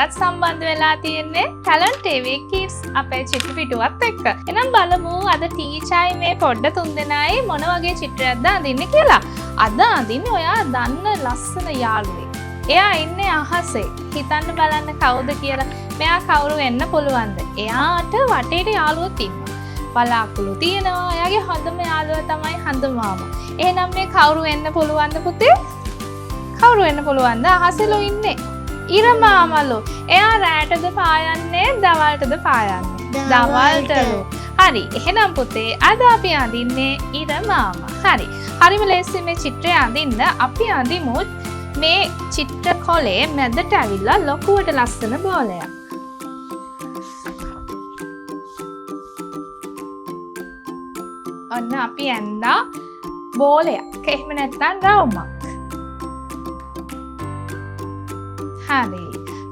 අදත් සම්බන්ධ වෙලා තියෙන්නේ Talent TV Kids අපේ චිත්‍ර පිටුවත් එක්ක. එහෙනම් බලමු අද ටීචර්යි මේ පොඩ්ඩ තුන්දෙනායි මොන වගේ චිත්‍රයක්ද අඳින්නේ කියලා. අද අඳින්නේ ඔයා දන්න ලස්සන යාළුවෙක්. එයා ඉන්නේ අහසේ. හිතන්න බලන්න කවුද කියලා. මෙයා කවුරු වෙන්න පුළුවන්ද? එයාට වටේට යාළුවෝ ඉන්නවා. බලාකුළු තියෙනවා. එයාගේ හොඳම යාළුවා තමයි හඳ මාමා. එහෙනම් මේ කවුරු වෙන්න පුළුවන්ද පුතේ? කවුරු වෙන්න පුළුවන්ද? අහසෙලු ඉන්නේ. ඉර මාමලු. එයා රැටද පායන්නේ දවල්ටද පායන්නේ? දවල්ටලු. හරි. එහෙනම් පුතේ අද අපි අඳින්නේ ඉර මාමා. හරි. හරිම ලේසි මේ චිත්‍රය අඳින්න. අපි අඳිමු මේ චිත්‍ර කොලේ මැදට ඇවිල්ලා ලොකුවට ලස්සන බෝලයක්. ඔන්න අපි ඇඳා බෝලයක්. එහෙම නැත්නම් රවුමක්. හරි.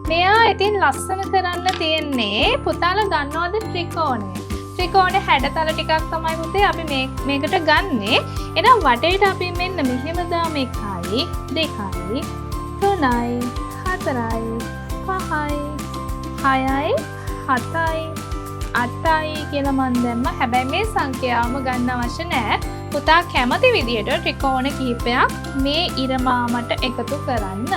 මෙයා ඉතින් ලස්සන කරන්න තියෙන්නේ පුතාලා දන්නවද ත්‍රිකෝණය? ත්‍රිකෝණේ හැඩතල ටිකක් තමයි පුතේ අපි මේකට ගන්නෙ. එහෙනම් වටේට අපි මෙන්න මෙහෙම දාම 1යි 2යි 3යි 4යි 5යි 6යි 7යි 8යි කියලා මන් දැම්මා. හැබැයි මේ සංඛ්‍යාවම ගන්න අවශ්‍ය නැහැ. පුතා කැමති විදියට ත්‍රිකෝණ කිහිපයක් මේ ඉර මාමට එකතු කරන්න.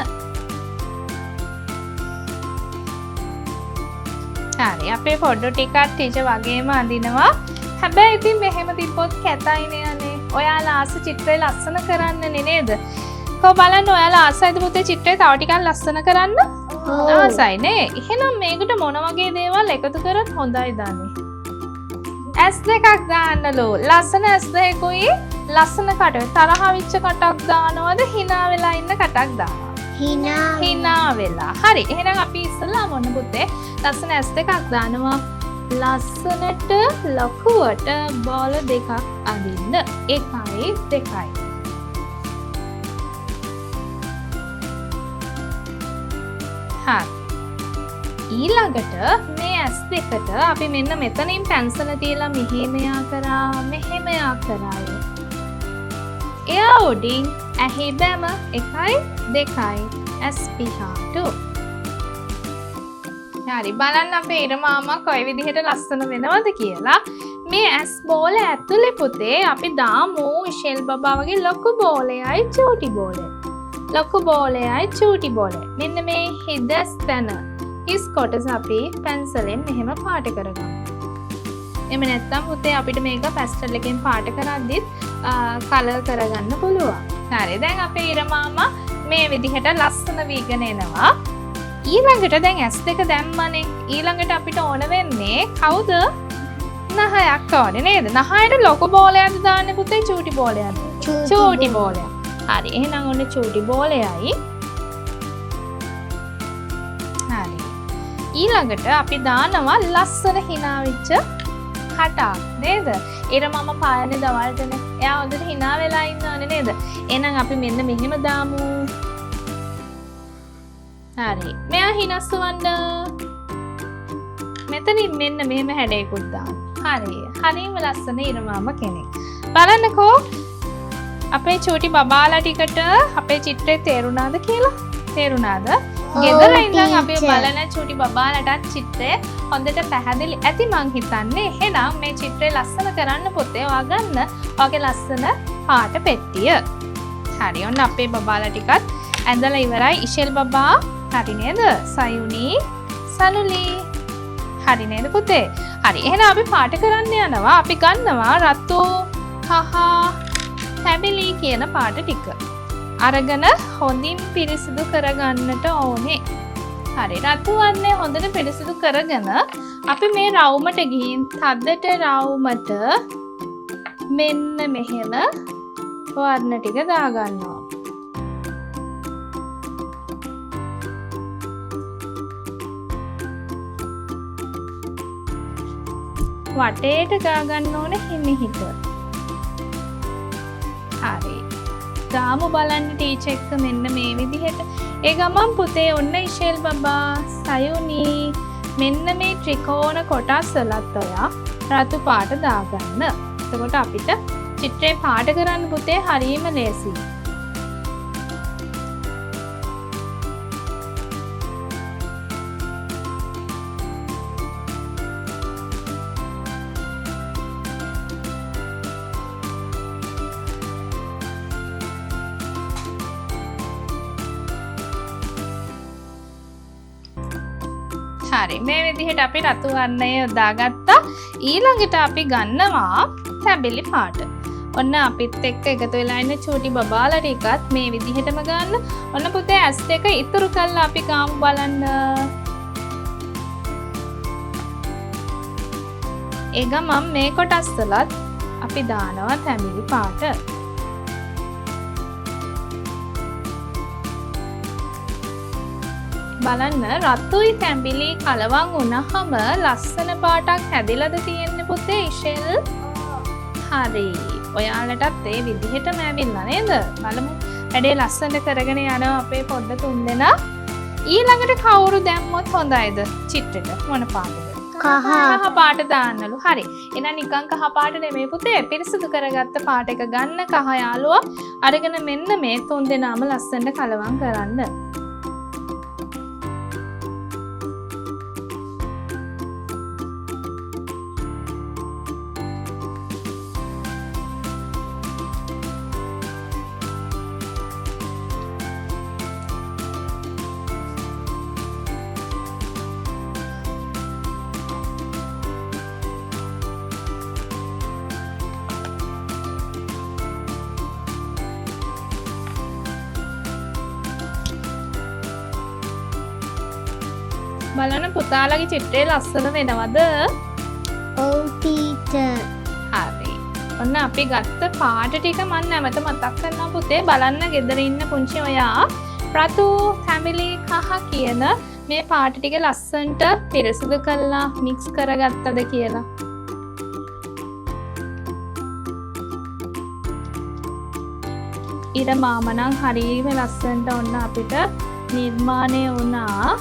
හරි. අපේ ෆොටෝ ටිකක් ටීචර් වගේම අඳිනවා. හැබැයි ඉතින් මෙහෙම තිබ්බොත් කැතයිනේ අනේ. ඔයාලා ආස චිත්‍රය ලස්සන කරන්නනේ නේද? කො බලන්න ඔයාලා ආසයිද පුතේ චිත්‍රය තව ටිකක් ලස්සන කරන්න? ආසයි නේ. එහෙනම් මේකට මොන වගේ දේවල් එකතු කරත් හොඳයි දාන්නේ. S2ක් දාන්නලු. ලස්සන S2කුයි ලස්සන කට. තරහ විච්ච කටක් දානවද? hina වෙලා ඉන්න කටක් දානවා. hina වෙලා. හරි. එහෙනම් අපි ඉස්සලා මොන පුතේ ලස්සන S2ක් දානවා. ලස්සනට ලකුවට බෝල දෙකක් අඳින්න. 1යි 2යි. හරි. ඊළඟට මේ S2කට අපි මෙන්න මෙතනින් පැන්සල තියලා මෙහෙම යා කරා. එයා උඩින් ඇහි බැම 1යි 2යි S පිහාටු. හරි. බලන්න අපේ ඉර මාමා කොයි විදිහට ලස්සන වෙනවද කියලා. මේ S බෝල ඇතුලේ පුතේ අපි දාමු ඉෂෙල් බබා වගේ ලොකු බෝලයයි චූටි බෝලයයි. ලොකු බෝලයයි චූටි බෝලයයි. මෙන්න මේ හිදස් තැන හිස් කොටස අපි පැන්සලෙන් මෙහෙම පාට කරගමු. එහෙම නැත්නම් පුතේ අපිට මේක පැස්ටල් එකෙන් පාට කරද්දිත් කලර් කරගන්න පුළුවන්. හරි. දැන් අපේ ඉර මාමා මේ විදිහට ලස්සන වීගෙන එනවා. ඊළඟට දැන් S2 දැම්මනේ. ඊළඟට අපිට ඕන වෙන්නේ කවුද? නහයක් ඕනේ නේද? නහයට ලොකු බෝලයක්ද දාන්නේ පුතේ චූටි බෝලයක්ද? චූටි බෝලයක්. හරි. එහෙනම් ඔන්න චූටි බෝලයයි. හරි. ඊළඟට අපි දානවා ලස්සන hina වෙච්ච කටක් නේද? ඉර මම පායන්නේ දවල්ටනේ. එයා හොඳට hina වෙලා ඉන්නවනේ නේද? එහෙනම් අපි මෙන්න මෙහෙම දාමු. හරි. මෙයා හිනස්සවන්න. මෙතනින් මෙන්න මෙහෙම හැඩයකුත් දාන්න. හරි. හරිම ලස්සන ඉර මාම කෙනෙක්. බලන්නකෝ අපේ චූටි බබාලා ටිකට අපේ චිත්‍රය තේරුණාද කියලා? තේරුණාද? ගෙදර ඉඳන් අපි බලන චූටි බබාලටත් චිත්‍රය හොඳට පැහැදිලි ඇති මං හිතන්නේ. එහෙනම් මේ චිත්‍රය ලස්සන කරන්න පුතේ ඔයා ගන්න ඔයාගේ ලස්සන පාට පෙට්ටිය. හරි. ඔන්න අපේ බබාලා ටිකත් ඇඳලා ඉවරයි. ඉෂෙල් බබා හරි නේද? සයුනි සනුලි හරි නේද පුතේ? හරි. එහෙනම් අපි පාට කරන්න යනවා. අපි ගන්නවා රතු කහ පැබිලි කියන පාට ටික. අරගෙන හොඳින් පිරිසිදු කරගන්නට ඕනේ. හරි. රතු වර්ණය හොඳට පිරිසිදු කරගෙන අපි මේ රවුමට ගිහින් තද්දට රවුමට මෙන්න මෙහෙම වර්ණ ටික දාගන්නවා. වටේට ගාගන්න ඕනේ හිමිහිට. හරි. දාමු බලන්න ටීචර් එක්ක මෙන්න මේ විදිහට. ඒ ගමන් පුතේ ඔන්න ඉෂෙල් බබා සයුනි මෙන්න මේ ත්‍රිකෝණ කොටස් වලත් ඔයා රතු පාට දාගන්න. එතකොට අපිට චිත්‍රේ පාට කරන්න පුතේ හරියම ලේසියි. හරි මේ විදිහට අපි රතු වර්ණය යොදාගත්තා. ඊළඟට අපි ගන්නවා තැඹිලි පාට. ඔන්න අපිත් එක්ක එකතු වෙලා ඉන්න චූටි බබාලා ටිකත් මේ විදිහටම ගන්න. ඔන්න පුතේ ඇස් දෙක ඉතුරු කරලා අපි ගාමු බලන්න. ඒ ගමන් මේ කොටස් වලත් අපි දානවා තැඹිලි පාට. බලන්න රතුයි තැඹිලි කලවම් වුණාම ලස්සන පාටක් හැදිලාද තියෙන්නේ පුතේ ඉෂෙල්? හරි. ඔයාලටත් ඒ විදිහටම ඇවිල්ලා නේද? බලමු. වැඩේ ලස්සනට කරගෙන යනවා අපේ පොඩ්ඩ තුන්දෙනා. ඊළඟට කවුරු දැම්මොත් හොඳයිද චිත්‍රෙට? මොන පාටද? කහ පාට දාන්නලු. හරි. එහෙනම් නිකන් කහ පාට නෙමෙයි පුතේ. පිරිසිදු කරගත්ත පාට එක ගන්න කහ යාළුවා. අරගෙන මෙන්න මේ තුන්දෙනාම ලස්සනට කලවම් කරන්න. බලන්න පුතාලගේ චිත්‍රය ලස්සන වෙනවද? ඔව් ටීචර්. හරි. ඔන්න අපි ගත්ත පාට ටික මම නැවත මතක් කරනවා පුතේ. බලන්න ගෙදර ඉන්න පුංචි ඔයා රතු තැඹිලි කහ කියන මේ පාට ටික ලස්සනට පිරිසිදු කරලා මික්ස් කරගත්තද කියලා. ඊට මාමනම් හරියම ලස්සනට ඔන්න අපිට නිර්මාණය වුණා.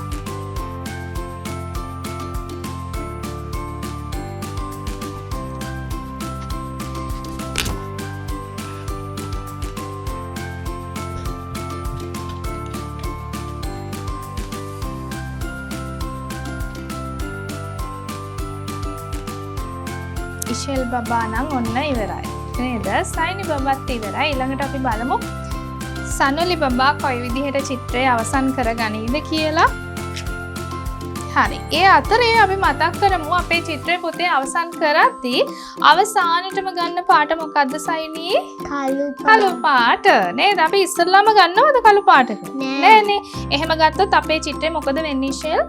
ඉෂෙල් බබා නම් ඔන්න ඉවරයි නේද? සයිනි බබාත් ඉවරයි. ඊළඟට අපි බලමු සනුලි බබා කොයි විදිහට චිත්‍රය අවසන් කරගනීද කියලා. හරි. ඒ අතරේ අපි මතක් කරමු අපේ චිත්‍රය පුතේ අවසන් කරද්දී අවසානෙටම ගන්න පාට මොකද්ද සයිනි? කළු පාට නේද? අපි ඉස්සෙල්ලාම ගන්නවද කළු පාටක? නෑනේ. එහෙම ගත්තොත් අපේ චිත්‍රය මොකද වෙන්නේ ඉෂෙල්?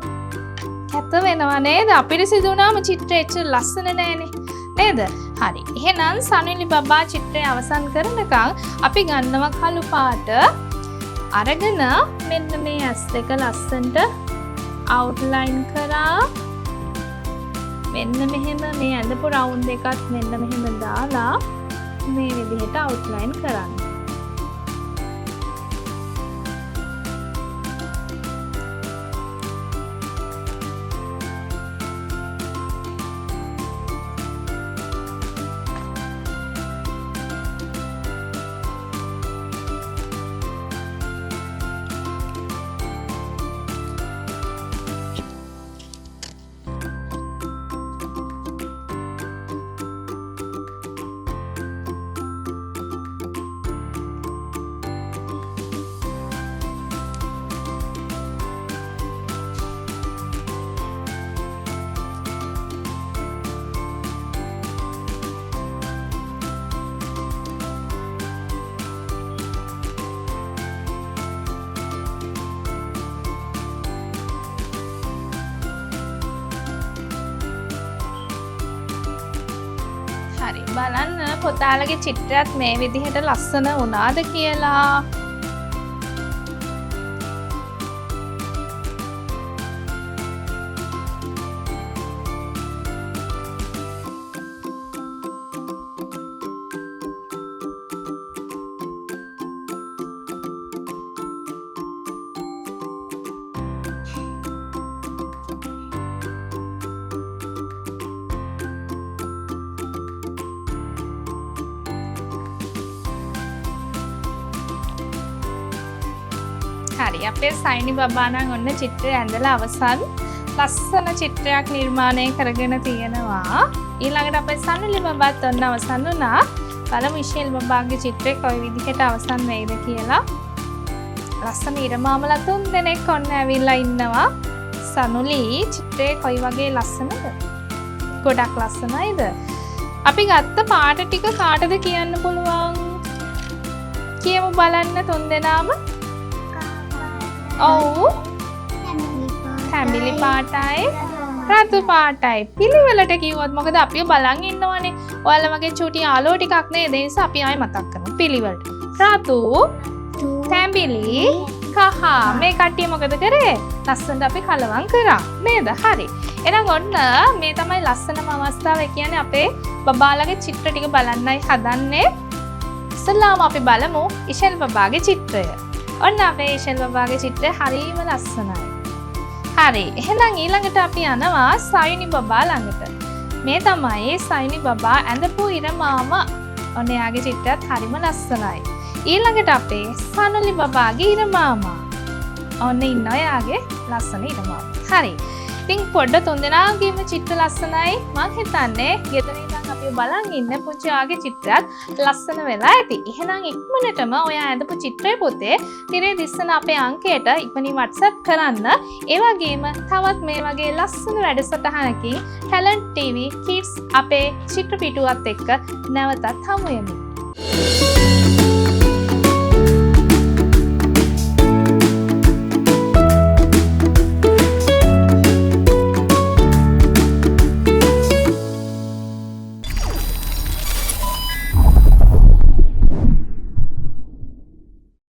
කැත වෙනවා නේද? අපිරිසිදු වුණාම චිත්‍රය එච්චර ලස්සන නෑනේ. නේද? හරි. එහෙනම් සනුලි බබා චිත්‍රය අවසන් කරනකම් අපි ගන්නවා කළු පාට. අරගෙන මෙන්න මේ ඇස් දෙක ලස්සනට අවුට්ලයින් කරා. මෙන්න මෙහෙම මේ ඇඳපු රවුන්ඩ් එකත් මෙන්න මෙහෙම දාලා මේ විදිහට අවුට්ලයින් කරන්න. හරි බලන්න පුතාලගේ චිත්‍රයත් මේ විදිහට ලස්සන වුණාද කියලා. හරි අපේ සයිනි බබා නම් ඔන්න චිත්‍රය ඇඳලා අවසන් ලස්සන චිත්‍රයක් නිර්මාණය කරගෙන තියෙනවා. ඊළඟට අපේ සනුලි බබාත් ඔන්න අවසන් වුණා. බලමු ඉෂෙල් බබාගේ චිත්‍රය කොයි විදිහට අවසන් වෙයිද කියලා. ලස්සන ඉරමාමලා 3 දෙනෙක් ඔන්න ඇවිල්ලා ඉන්නවා. සනුලි චිත්‍රේ කොයි වගේ ලස්සනද? ගොඩක් ලස්සනයිද? අපි ගත්ත පාට ටික කාටද කියන්න පුළුවන්? කියමු බලන්න තුන්දෙනාම. ඔව්. තැඹිලි පාටයි රතු පාටයි. පිළිවෙලට කිව්වොත් මොකද අපිව බලන් ඉන්නවනේ. ඔයාලා වගේ චූටි යාළුවෝ ටිකක් නේද? ඒ නිසා අපි ආයෙ මතක් කරමු. පිළිවෙලට. රතු, තැඹිලි, කහ. මේ කට්ටිය මොකද කරේ? ලස්සනට අපි කලවම් කරා. නේද? හරි. එහෙනම් ඔන්න මේ තමයි ලස්සනම අවස්ථාව. ඒ කියන්නේ අපේ බබාලගේ චිත්‍ර ටික බලන්නයි හදන්නේ. ඉස්සෙල්ලාම අපි බලමු ඉෂෙල් බබාගේ චිත්‍රය. ඔන්න අපේ ඉෂෙල් බබාගේ චිත්‍රය හරිම ලස්සනයි. හරි. එහෙනම් ඊළඟට අපි යනවා සයුනි බබා ළඟට. මේ තමයි සයුනි බබා ඇඳපු ඉරමාම. ඔන්න එයාගේ චිත්‍රයත් හරිම ලස්සනයි. ඊළඟට අපේ සනුලි බබාගේ ඉරමාමා. ඔන්න ඉන්නවා එයාගේ ලස්සන ඉරමාම. හරි. ඉතින් පොඩ්ඩ තුන්දෙනාගේම චිත්‍ර ලස්සනයි. මං හිතන්නේ ගෙදර ඉඳන් අපි බලන් ඉන්න පුංචි ආගේ චිත්‍රයත් ලස්සන වෙලා ඇති. එහෙනම් ඉක්මනටම ඔයා ඇඳපු චිත්‍රය පොතේ තිරේ දිස්සන අපේ අංකයට ඉක්මනින් WhatsApp කරන්න. ඒ වගේම තවත් මේ වගේ ලස්සන වැඩසටහනකින් Talent TV Kids අපේ චිත්‍ර පිටුවත් එක්ක නැවතත් හමු වෙමු.